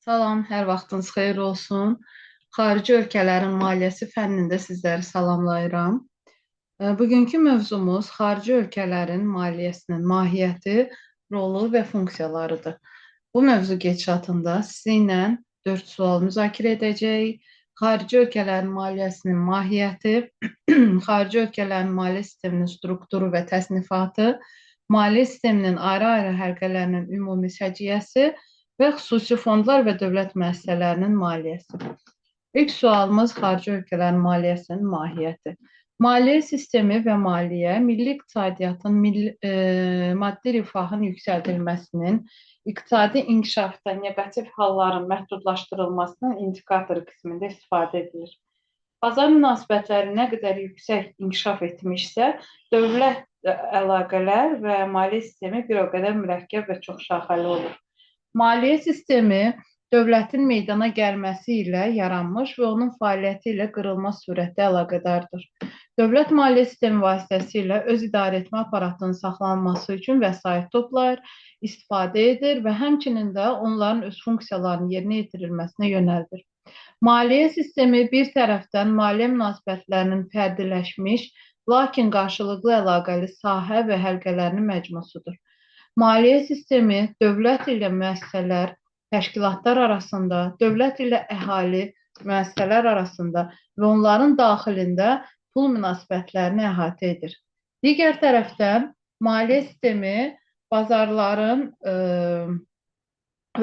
Salam, hər vaxtınız xeyir olsun. Xarici ölkələrin maliyyəsi fənnində sizləri salamlayıram. Bugünkü mövzumuz xarici ölkələrin maliyyəsinin mahiyyəti, rolu və funksiyalarıdır. Bu mövzu gedişatında sizinlə 4 sual müzakirə edəcəyik. Xarici ölkələrin maliyyəsinin mahiyyəti, xarici ölkələrin maliyyə sisteminin strukturu və təsnifatı, maliyyə sisteminin ayrı-ayrı həlqələrinin ümumi səciyyəsi və xüsusi fondlar və dövlət müəssisələrinin maliyyəsi. İlk sualımız xarici ölkələrin maliyyəsinin mahiyyəti. Maliyyə sistemi və maliyyə milli iqtisadiyyatın, maddi rifahın yüksəldilməsinin, iqtisadi inkişafda neqativ halların məhdudlaşdırılmasının indikatoru qismində istifadə edilir. Bazar münasibətləri nə qədər yüksək inkişaf etmişsə, dövlət əlaqələr və maliyyə sistemi bir o qədər mürəkkəb və çoxşaxəli olur. Maliyyə sistemi dövlətin meydana gəlməsi ilə yaranmış və onun fəaliyyəti ilə qırılmaz surətdə əlaqədardır. Dövlət maliyyə sistemi vasitəsilə öz idarəetmə aparatının saxlanması üçün vəsait toplayır, istifadə edir və həmçinin də onların öz funksiyalarının yerinə yetirilməsinə yönəldir. Maliyyə sistemi bir tərəfdən maliyyə münasibətlərinin fərdiləşmiş, lakin qarşılıqlı əlaqəli sahə və həlqələrinin məcmusudur. Maliyyə sistemi dövlət ilə müəssisələr, təşkilatlar arasında, dövlət ilə əhali, müəssisələr arasında və onların daxilində pul münasibətlərini əhatə edir. Digər tərəfdən, maliyyə sistemi bazarların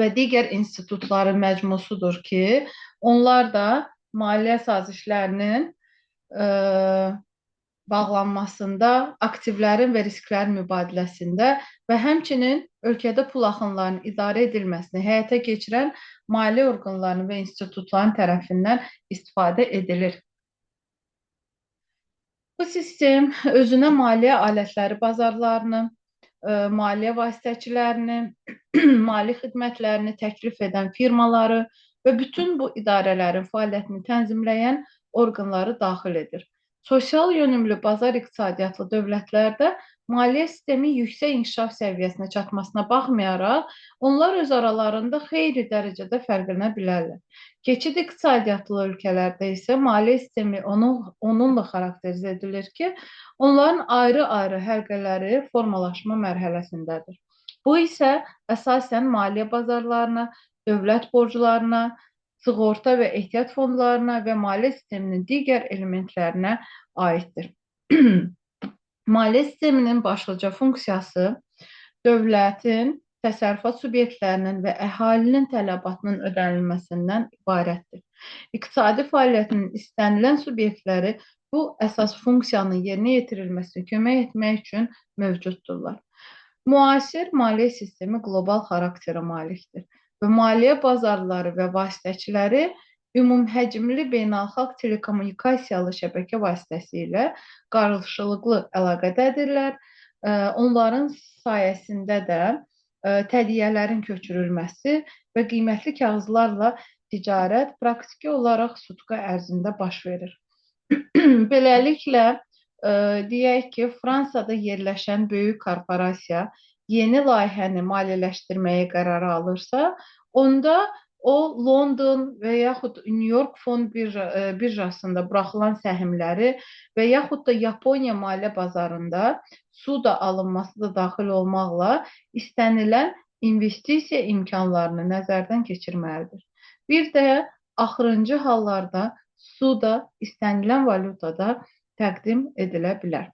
və digər institutların məcmusudur ki, onlar da maliyyə sazişlərinin bağlanmasında, aktivlərin və risklərin mübadiləsində və həmçinin ölkədə pul axınlarının idarə edilməsini həyata keçirən maliyyə orqanlarının və institutların tərəfindən istifadə edilir. Bu sistem özünə maliyyə alətləri bazarlarını, maliyyə vasitəçilərini, mali xidmətlərini təklif edən firmaları və bütün bu idarələrin fəaliyyətini tənzimləyən orqanları daxil edir. Sosial yönümlü bazar iqtisadiyyatlı dövlətlərdə maliyyə sistemi yüksək inkişaf səviyyəsinə çatmasına baxmayaraq, onlar öz aralarında xeyli dərəcədə fərqlənə bilərlər. Keçid iqtisadiyyatlı ölkələrdə isə maliyyə sistemi onunla xarakterizə edilir ki, onların ayrı-ayrı həlqələri formalaşma mərhələsindədir. Bu isə əsasən maliyyə bazarlarına, dövlət borclarına, sığorta və ehtiyat fondlarına və maliyyə sisteminin digər elementlərinə aiddir. Maliyyə sisteminin başlıca funksiyası dövlətin, təsərrüfat subyektlərinin və əhalinin tələbatının ödənilməsindən ibarətdir. İqtisadi fəaliyyətinin istənilən subyektləri bu əsas funksiyanın yerinə yetirilməsinə kömək etmək üçün mövcuddurlar. Müasir maliyyə sistemi qlobal xarakterə malikdir və maliyyə bazarları və vasitəçiləri ümumhəcmli beynəlxalq telekommunikasiyalı şəbəkə vasitəsilə qarşılıqlı əlaqədədirlər. Onların sayəsində də tədiyyələrin köçürülməsi və qiymətli kağızlarla ticarət praktiki olaraq sutka ərzində baş verir. Beləliklə, deyək ki, Fransada yerləşən böyük korporasiya yeni layihəni maliyyələşdirməyə qərar alırsa, onda o London və yaxud New York fond birjasında buraxılan səhmləri və yaxud da Yaponiya maliyyə bazarında suda alınması da daxil olmaqla istənilən investisiya imkanlarını nəzərdən keçirməlidir. Bir də axırıncı hallarda suda istənilən valyutada təqdim edilə bilər.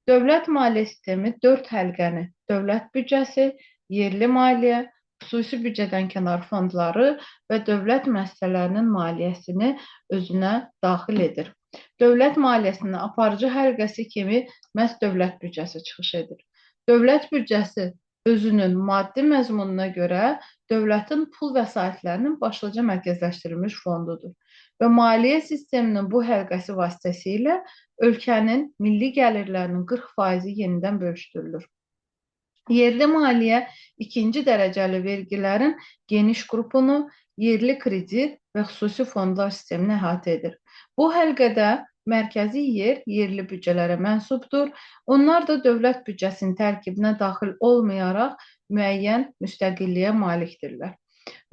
Dövlət maliyyə sistemi 4 həlqəni, dövlət büdcəsi, yerli maliyyə, xüsusi büdcədən kənar fondları və dövlət müəssisələrinin maliyyəsini özünə daxil edir. Dövlət maliyyəsinin aparıcı həlqəsi kimi məhz dövlət büdcəsi çıxış edir. Dövlət büdcəsi özünün maddi məzmununa görə dövlətin pul vəsaitlərinin başlıca mərkəzləşdirilmiş fondudur və maliyyə sisteminin bu həlqəsi vasitəsilə ölkənin milli gəlirlərinin 40% yenidən bölüşdürülür. Yerli maliyyə ikinci dərəcəli vergilərin geniş qrupunu, yerli kredit və xüsusi fondlar sistemini əhatə edir. Bu həlqədə mərkəzi yer yerli büdcələrə mənsubdur. Onlar da dövlət büdcəsinin tərkibinə daxil olmayaraq müəyyən müstəqilliyə malikdirlər.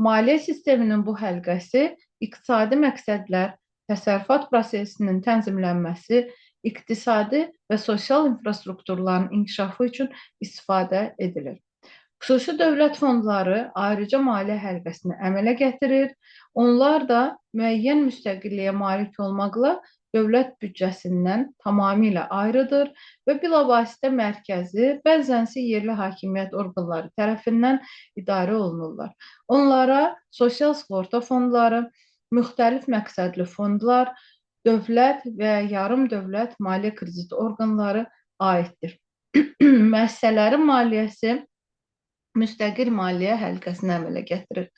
Maliyyə sisteminin bu həlqəsi iqtisadi məqsədlər, təsərrüfat prosesinin tənzimlənməsi, iqtisadi və sosial infrastrukturların inkişafı üçün istifadə edilir. Xüsusi dövlət fondları ayrıca maliyyə həlqəsini əmələ gətirir. Onlar da müəyyən müstəqilliyə malik olmaqla dövlət büdcəsindən tamamilə ayrıdır və bilavasitə mərkəzi, bəzənsə yerli hakimiyyət orqanları tərəfindən idarə olunurlar. Onlara sosial sığorta fondları, müxtəlif məqsədli fondlar, dövlət və yarım dövlət maliyyə kredit orqanları aiddir. Müəssisələrin maliyyəsi müstəqil maliyyə həlqəsini əmələ gətirir.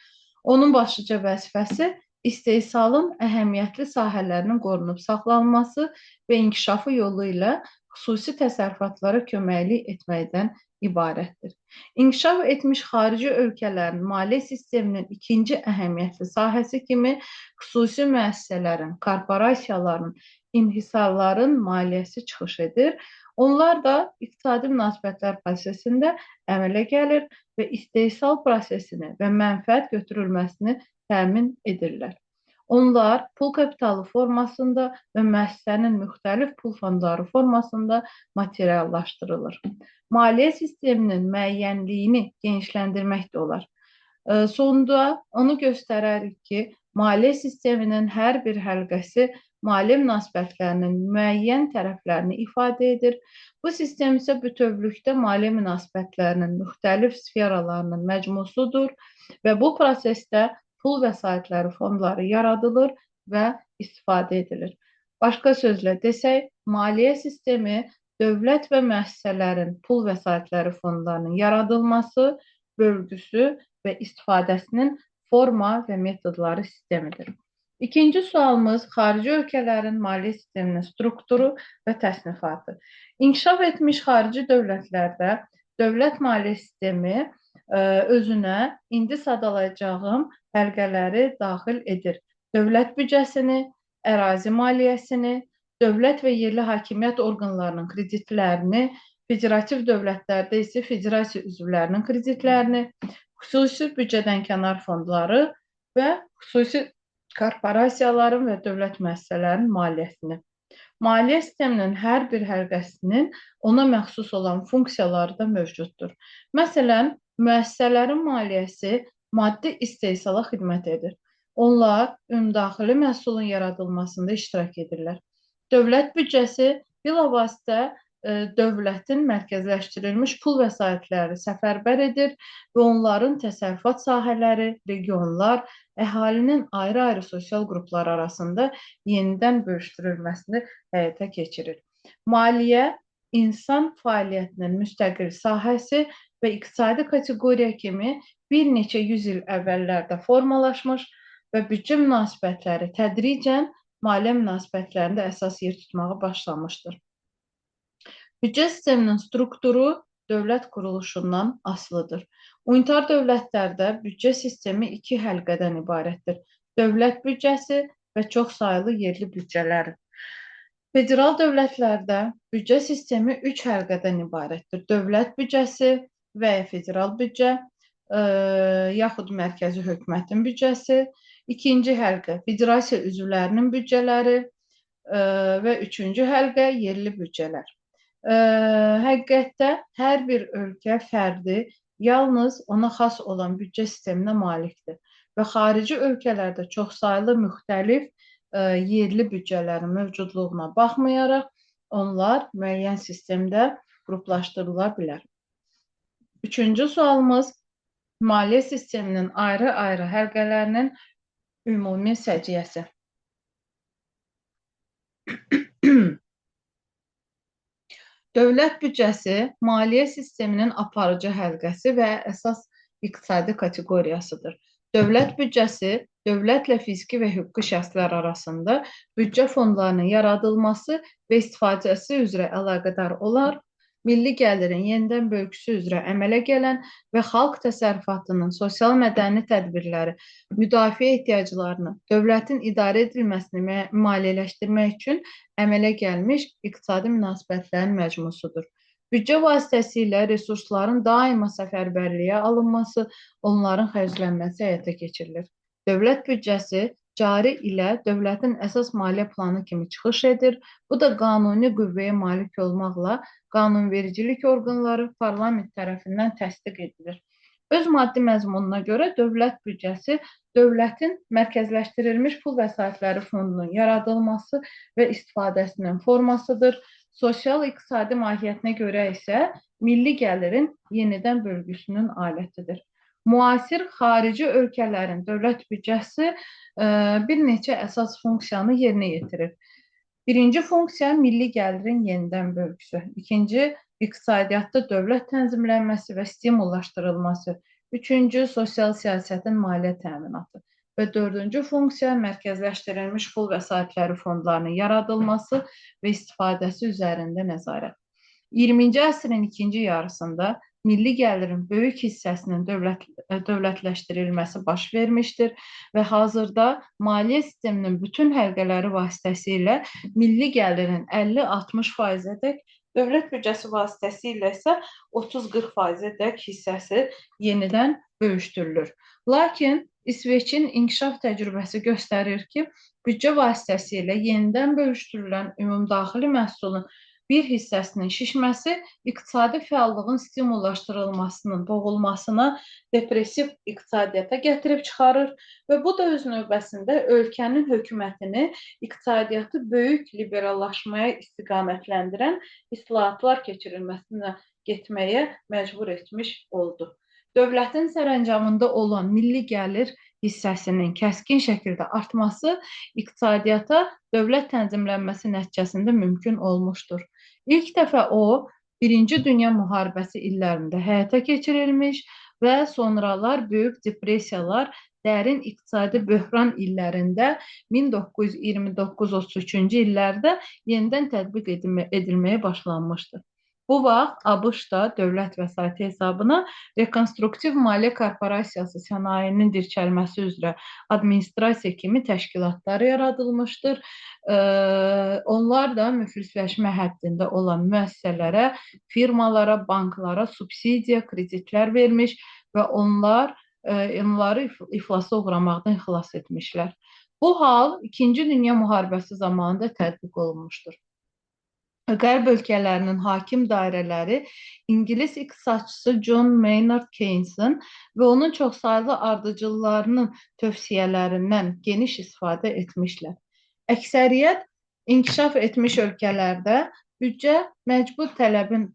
Onun başlıca vəzifəsi istehsalın əhəmiyyətli sahələrinin qorunub saxlanması və inkişafı yolu ilə xüsusi təsərrüfatlara köməklik etməkdən ibarətdir. İnkişaf etmiş xarici ölkələrin maliyyə sisteminin ikinci əhəmiyyətli sahəsi kimi xüsusi müəssisələrin, korporasiyaların, inhisarların maliyyəsi çıxış edir. Onlar da iqtisadi münasibətlər prosesində əmələ gəlir və istehsal prosesini və mənfəət götürülməsini təmin edirlər. Onlar pul kapitalı formasında və müəssisənin müxtəlif pul fondları formasında materiallaşdırılır. Maliyyə sisteminin müəyyənliyini genişləndirmək də olar. Sonda onu göstərərik ki, maliyyə sisteminin hər bir həlqəsi maliyyə münasibətlərinin müəyyən tərəflərini ifadə edir. Bu sistem isə bütövlükdə maliyyə münasibətlərinin müxtəlif sferalarının məcmusudur və bu prosesdə pul vəsaitləri fonları yaradılır və istifadə edilir. Başqa sözlə desək, maliyyə sistemi dövlət və müəssisələrin pul vəsaitləri fonlarının yaradılması, bölgüsü və istifadəsinin forma və metodları sistemidir. İkinci sualımız xarici ölkələrin maliyyə sisteminin strukturu və təsnifatı. İnkişaf etmiş xarici dövlətlərdə dövlət maliyyə sistemi özünə indi sadalayacağım həlqələri daxil edir. Dövlət büdcəsini, ərazi maliyyəsini, dövlət və yerli hakimiyyət orqanlarının kreditlərini, federativ dövlətlərdə isə federasiya üzvlərinin kreditlərini, xüsusi büdcədən kənar fondları və xüsusi korporasiyaların və dövlət müəssisələrinin maliyyəsini. Maliyyə sisteminin hər bir həlqəsinin ona məxsus olan funksiyaları da mövcuddur. Məsələn, müəssisələrin maliyyəsi maddi istehsala xidmət edir. Onlar ümumdaxili məhsulun yaradılmasında iştirak edirlər. Dövlət büdcəsi bilavasitə dövlətin mərkəzləşdirilmiş pul vəsaitləri səfərbər edir və onların təsərrüfat sahələri, regionlar, əhalinin ayrı-ayrı sosial qruplar arasında yenidən bölüşdürülməsini həyata keçirir. Maliyyə insan fəaliyyətinin müstəqil sahəsi və iqtisadi kateqoriya kimi bir neçə yüz il əvvəllərdə formalaşmış və büdcə münasibətləri tədricən maliyyə münasibətlərində əsas yer tutmağa başlamışdır. Büdcə sisteminin strukturu dövlət quruluşundan asılıdır. Unitar dövlətlərdə büdcə sistemi iki həlqədən ibarətdir. Dövlət büdcəsi və çoxsaylı yerli büdcələr. Federal dövlətlərdə büdcə sistemi üç həlqədən ibarətdir. Dövlət büdcəsi və ya federal büdcə, yaxud mərkəzi hökumətin büdcəsi, ikinci həlqə federasiya üzvlərinin büdcələri və üçüncü həlqə yerli büdcələr. Həqiqətdə hər bir ölkə fərdi yalnız ona xas olan büdcə sisteminə malikdir və xarici ölkələrdə çoxsaylı müxtəlif yerli büdcələrin mövcudluğuna baxmayaraq, onlar müəyyən sistemdə qruplaşdırıla bilər. Üçüncü sualımız, maliyyə sisteminin ayrı-ayrı həlqələrinin ümumi səciyyəsi. Dövlət büdcəsi maliyyə sisteminin aparıcı həlqəsi və əsas iqtisadi kateqoriyasıdır. Dövlət büdcəsi dövlətlə fiziki və hüquqi şəxslər arasında büdcə fondlarının yaradılması və istifadəsi üzrə əlaqədar olar, milli gəlirin yenidən bölgüsü üzrə əmələ gələn və xalq təsərrüfatının sosial-mədəni tədbirləri, müdafiə ehtiyaclarını, dövlətin idarə edilməsini maliyyələşdirmək üçün əmələ gəlmiş iqtisadi münasibətlərin məcmusudur. Büdcə vasitəsilə resursların daima səfərbərliyə alınması, onların xərclənməsi həyata keçirilir. Dövlət büdcəsi cari ilə dövlətin əsas maliyyə planı kimi çıxış edir. Bu da qanuni qüvvəyə malik olmaqla qanunvericilik orqanları parlament tərəfindən təsdiq edilir. Öz maddi məzmununa görə dövlət büdcəsi dövlətin mərkəzləşdirilmiş pul vəsaitləri fondunun yaradılması və istifadəsinin formasıdır. Sosial-iqtisadi mahiyyətinə görə isə milli gəlirin yenidən bölgüsünün alətidir. Müasir xarici ölkələrin dövlət büdcəsi bir neçə əsas funksiyanı yerinə yetirir. Birinci funksiya milli gəlirin yenidən bölgüsü. İkinci, iqtisadiyyatda dövlət tənzimlənməsi və stimullaşdırılması. Üçüncü, sosial siyasətin maliyyə təminatı. Və dördüncü funksiya mərkəzləşdirilmiş pul vəsaitləri fondlarının yaradılması və istifadəsi üzərində nəzarət. 20-ci əsrin ikinci yarısında milli gəlirin böyük hissəsinin dövlətləşdirilməsi baş vermişdir və hazırda maliyyə sisteminin bütün həlqələri vasitəsilə milli gəlirin 50-60%-ədək, dövlət büdcəsi vasitəsilə isə 30-40%-ədək hissəsi yenidən bölüşdürülür. Lakin İsveçin inkişaf təcrübəsi göstərir ki, büdcə vasitəsilə yenidən bölüşdürülən ümumdaxili məhsulun bir hissəsinin şişməsi iqtisadi fəallığın stimullaşdırılmasının boğulmasına, depressiv iqtisadiyyata gətirib çıxarır və bu da öz növbəsində ölkənin hökumətini iqtisadiyyatı böyük liberallaşmaya istiqamətləndirən islahatlar keçirilməsinə getməyə məcbur etmiş oldu. Dövlətin sərəncamında olan milli gəlir hissəsinin kəskin şəkildə artması iqtisadiyyata dövlət tənzimlənməsi nəticəsində mümkün olmuşdur. İlk dəfə o, Birinci Dünya müharibəsi illərində həyata keçirilmiş və sonralar böyük depressiyalar, dərin iqtisadi böhran illərində 1929-33-cü illərdə yenidən tətbiq edilməyə başlanmışdır. Bu vaxt ABŞ-da dövlət vəsaiti hesabına Rekonstruktiv Maliyyə Korporasiyası sənayesinin dirçəlməsi üzrə administrasiya kimi təşkilatlar yaradılmışdır. Onlar da müflisləşmə həddində olan müəssisələrə, firmalara, banklara subsidiya, kreditlər vermiş və onları iflasa uğramaqdan xilas etmişlər. Bu hal İkinci Dünya müharibəsi zamanında tətbiq olunmuşdur. Qərb ölkələrinin hakim dairələri İngilis iqtisadçısı John Maynard Keynesin və onun çoxsaylı ardıcıllarının tövsiyələrindən geniş istifadə etmişlər. Əksəriyyət inkişaf etmiş ölkələrdə büdcə məcbur tələbin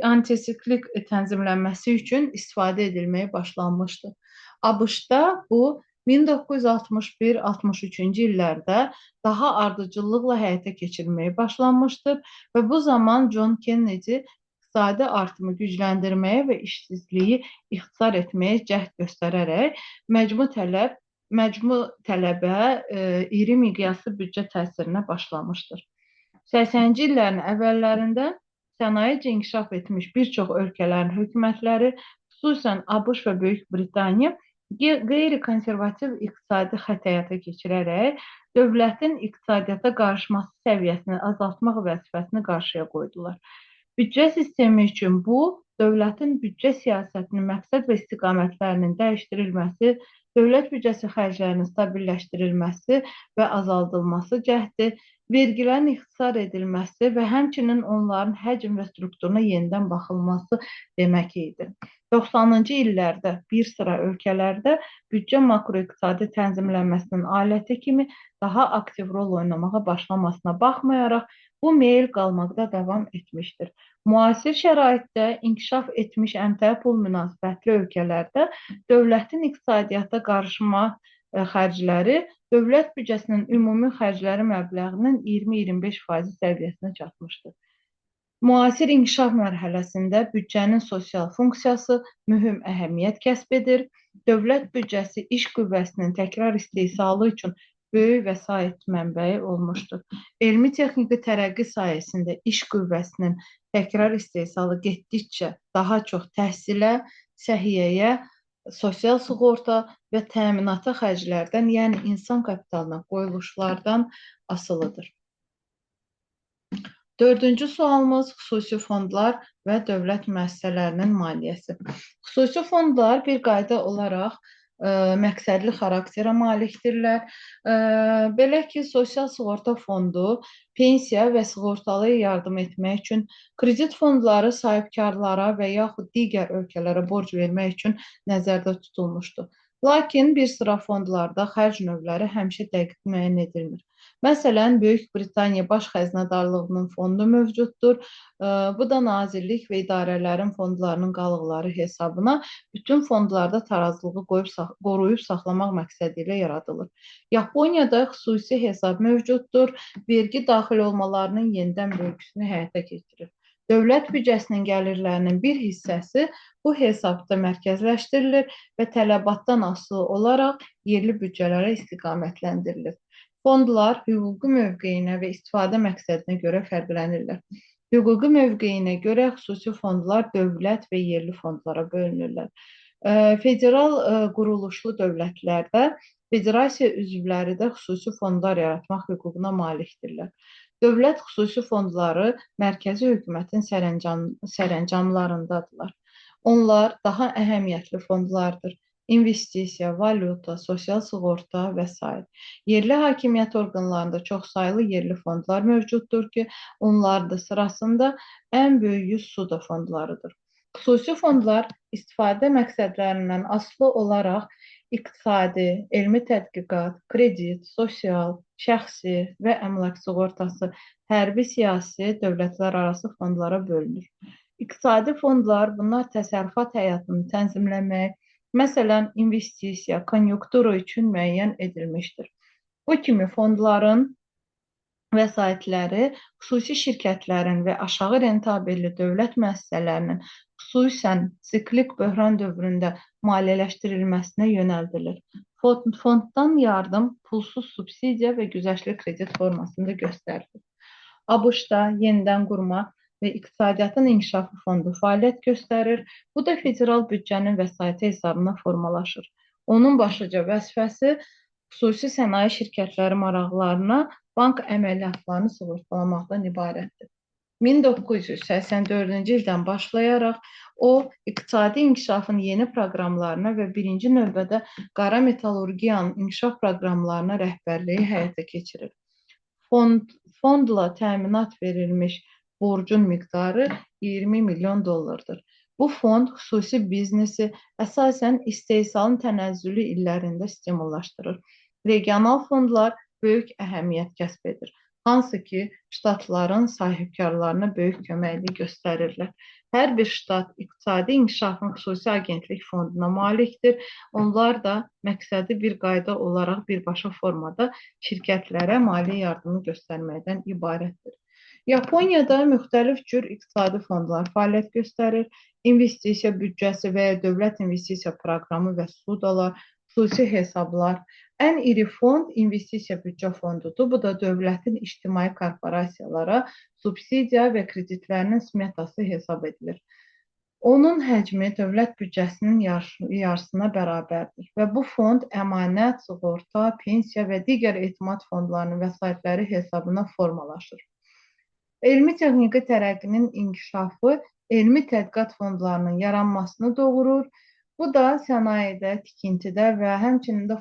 antisiklik tənzimlənməsi üçün istifadə edilməyə başlanmışdır. ABŞ-da bu 1961-63-cü illərdə daha ardıcıllıqla həyata keçirilməyə başlanmışdır və bu zaman John Kennedy iqtisadi artımı gücləndirməyə və işsizliyi ixtisar etməyə cəhd göstərərək məcmu tələbə iri miqyaslı büdcə təsirinə başlamışdır. 80-ci illərin əvvəllərində sənayecə inkişaf etmiş bir çox ölkələrin hökumətləri, xüsusən ABŞ və Böyük Britaniya qeyri-konservativ iqtisadi xətt həyata keçirərək dövlətin iqtisadiyyata qarışması səviyyəsini azaltmaq vəzifəsini qarşıya qoydular. Büdcə sistemi üçün bu, dövlətin büdcə siyasətinin məqsəd və istiqamətlərinin dəyişdirilməsi, dövlət büdcəsi xərclərinin stabilləşdirilməsi və azaldılması cəhdi, vergilərin ixtisar edilməsi və həmçinin onların həcm və strukturuna yenidən baxılması demək idi. 90-cı illərdə bir sıra ölkələrdə büdcə makroiqtisadi tənzimlənməsinin aləti kimi daha aktiv rol oynamağa başlamasına baxmayaraq, bu meyil qalmaqda davam etmişdir. Müasir şəraitdə inkişaf etmiş əmtəə pul münasibətli ölkələrdə dövlətin iqtisadiyyata qarışma xərcləri dövlət büdcəsinin ümumi xərcləri məbləğinin 20-25% səviyyəsinə çatmışdır. Müasir inkişaf mərhələsində büdcənin sosial funksiyası mühüm əhəmiyyət kəsb edir. Dövlət büdcəsi iş qüvvəsinin təkrar istehsalı üçün böyük vəsait mənbəyi olmuşdur. Elmi-texniki tərəqqi sayəsində iş qüvvəsinin təkrar istehsalı getdikcə daha çox təhsilə, səhiyyəyə, sosial sığorta və təminata xərclərdən, yəni insan kapitalına qoyuluşlardan asılıdır. Dördüncü sualımız xüsusi fondlar və dövlət müəssisələrinin maliyyəsi. Xüsusi fondlar bir qayda olaraq məqsədli xarakterə malikdirlər. Belə ki, Sosial Sığorta Fondu pensiya və sığortalıya yardım etmək üçün, kredit fondları sahibkarlara və yaxud digər ölkələrə borc vermək üçün nəzərdə tutulmuşdur. Lakin bir sıra fondlarda xərc növləri həmişə dəqiq müəyyən edilmir. Məsələn, Böyük Britaniya Baş Xəzinədarlığının fondu mövcuddur. Bu da nazirlik və idarələrin fondlarının qalıqları hesabına bütün fondlarda tarazlığı qoruyub saxlamaq məqsədi ilə yaradılır. Yaponiyada xüsusi hesab mövcuddur. Vergi daxil olmalarının yenidən bölgüsünü həyata keçirir. Dövlət büdcəsinin gəlirlərinin bir hissəsi bu hesabda mərkəzləşdirilir və tələbatdan asılı olaraq yerli büdcələrə istiqamətləndirilir. Fondlar hüquqi mövqeyinə və istifadə məqsədinə görə fərqlənirlər. Hüquqi mövqeyinə görə xüsusi fondlar dövlət və yerli fondlara bölünürlər. Federal quruluşlu dövlətlərdə federasiya üzvləri də xüsusi fondlar yaratmaq hüququna malikdirlər. Dövlət xüsusi fondları mərkəzi hökumətin sərəncamlarındadırlar. Onlar daha əhəmiyyətli fondlardır. İnvestisiya, valyuta, sosial sığorta və s. Yerli hakimiyyət orqanlarında çoxsaylı yerli fondlar mövcuddur ki, onlar da sırasında ən böyüyü SUDA fondlarıdır. Xüsusi fondlar istifadə məqsədlərindən asılı olaraq iqtisadi, elmi tədqiqat, kredit, sosial, şəxsi və əmlak sığortası, hərbi, siyasi, dövlətlər arası fondlara bölünür. İqtisadi fondlar, bunlar təsərrüfat həyatını tənzimləmək, məsələn, investisiya, konjunktura üçün müəyyən edilmişdir. Bu kimi fondların vəsaitləri xüsusi şirkətlərin və aşağı rentabelli dövlət müəssisələrinin xüsusən siklik böhran dövründə maliyyələşdirilməsinə yönəldilir. Fonddan yardım pulsuz subsidiya və güzəştli kredit formasında göstərilir. ABŞ-da yenidən qurma və İqtisadiyyatın İnkişafı Fondu fəaliyyət göstərir. Bu da federal büdcənin vəsaiti hesabına formalaşır. Onun başlıca vəzifəsi xüsusi sənaye şirkətləri maraqlarına bank əməliyyatlarını sığortalamaqdan ibarətdir. 1984-cü ildən başlayaraq o, iqtisadi inkişafın yeni proqramlarına və birinci növbədə qara metallurgiyanın inkişaf proqramlarına rəhbərliyi həyata keçirir. Fondla təminat verilmiş borcun miqdarı 20 milyon dollardır. Bu fond xüsusi biznesi əsasən istehsalın tənəzzülü illərində stimullaşdırır. Regional fondlar böyük əhəmiyyət kəsb edir, hansı ki, ştatların sahibkarlarına böyük köməklik göstərirlər. Hər bir ştat iqtisadi inkişafın xüsusi agentlik fonduna malikdir. Onlar da məqsədi bir qayda olaraq birbaşa formada şirkətlərə maliyyə yardımı göstərməkdən ibarətdir. Yaponiyada müxtəlif cür iqtisadi fondlar fəaliyyət göstərir. İnvestisiya büdcəsi və ya dövlət investisiya proqramı və SUDAlar, xüsusi hesablar. Ən iri fond investisiya büdcə fondudur. Bu da dövlətin ictimai korporasiyalara subsidiya və kreditlərinin smetası hesab edilir. Onun həcmi dövlət büdcəsinin yarısına bərabərdir və bu fond əmanət, sığorta, pensiya və digər etimad fondlarının vəsaitləri hesabına formalaşır. Elmi texniki tərəqqinin inkişafı elmi tədqiqat fondlarının yaranmasını doğurur. Bu da sənayedə, tikintidə və həmçinin də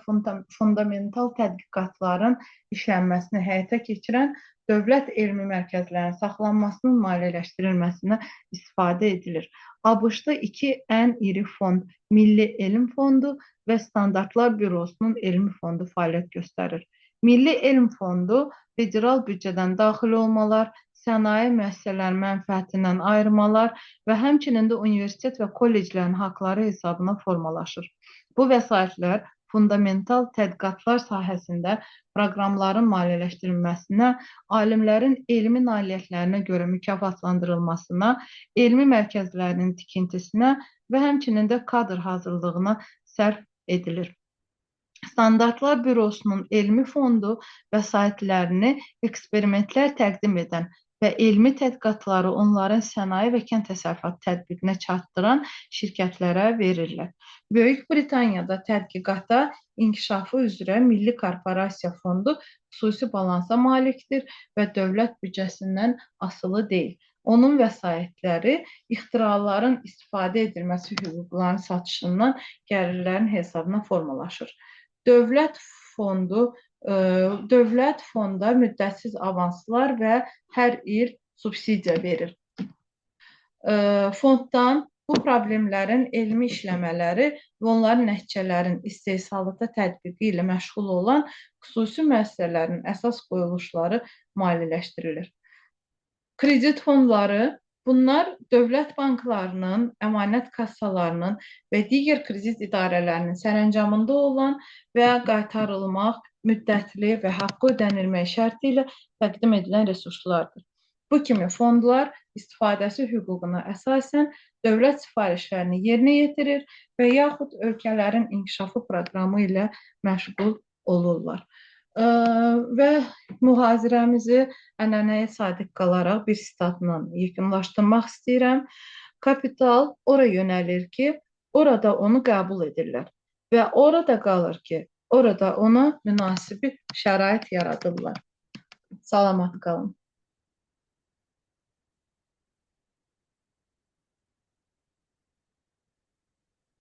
fundamental tədqiqatların işlənməsini həyata keçirən dövlət elmi mərkəzlərinin saxlanmasının maliyyələşdirilməsinə istifadə edilir. ABŞ-da iki ən iri fond, Milli Elm Fondu və Standartlar Bürosunun Elmi Fondu fəaliyyət göstərir. Milli Elm Fondu federal büdcədən daxil olmalar, sənaye müəssisələrinin mənfəətindən ayırmalar və həmçinin də universitet və kolleclərin haqları hesabına formalaşır. Bu vəsaitlər fundamental tədqiqatlar sahəsində proqramların maliyyələşdirilməsinə, alimlərin elmi nailiyyətlərinə görə mükafatlandırılmasına, elmi mərkəzlərinin tikintisinə və həmçinin də kadr hazırlığına sərf edilir. Standartlar Bürosunun elmi fondu vəsaitlərini eksperimentlər təqdim edən və elmi tədqiqatları onların sənaye və kənd təsərrüfatı tətbiqinə çatdıran şirkətlərə verirlər. Böyük Britaniyada tədqiqata inkişafı üzrə Milli Korporasiya Fondu xüsusi balansa malikdir və dövlət büdcəsindən asılı deyil. Onun vəsaitləri ixtiraların istifadə edilməsi hüquqlarının satışından gəlirlərin hesabına formalaşır. Dövlət fondu Dövlət fonda müddətsiz avanslar və hər il subsidiya verir. Fonddan bu problemlərin elmi işləmələri və onların nəticələrin istehsalata tətbiqi ilə məşğul olan xüsusi müəssisələrin əsas qoyuluşları maliyyələşdirilir. Kredit fondları, bunlar dövlət banklarının, əmanət kassalarının və digər kredit idarələrinin sərəncamında olan və qaytarılmaq müddətli və haqqı ödənilmək şərti ilə təqdim edilən resurslardır. Bu kimi fondlar istifadəsi hüququna əsasən dövlət sifarişlərini yerinə yetirir və yaxud ölkələrin inkişafı proqramı ilə məşğul olurlar. Və mühazirəmizi ənənəyə sadiq qalaraq bir sitatla yekunlaşdırmaq istəyirəm. Kapital ora yönəlir ki, orada onu qəbul edirlər və orada qalır ki, orada ona münasib şərait yaradırlar. Salamat qalın.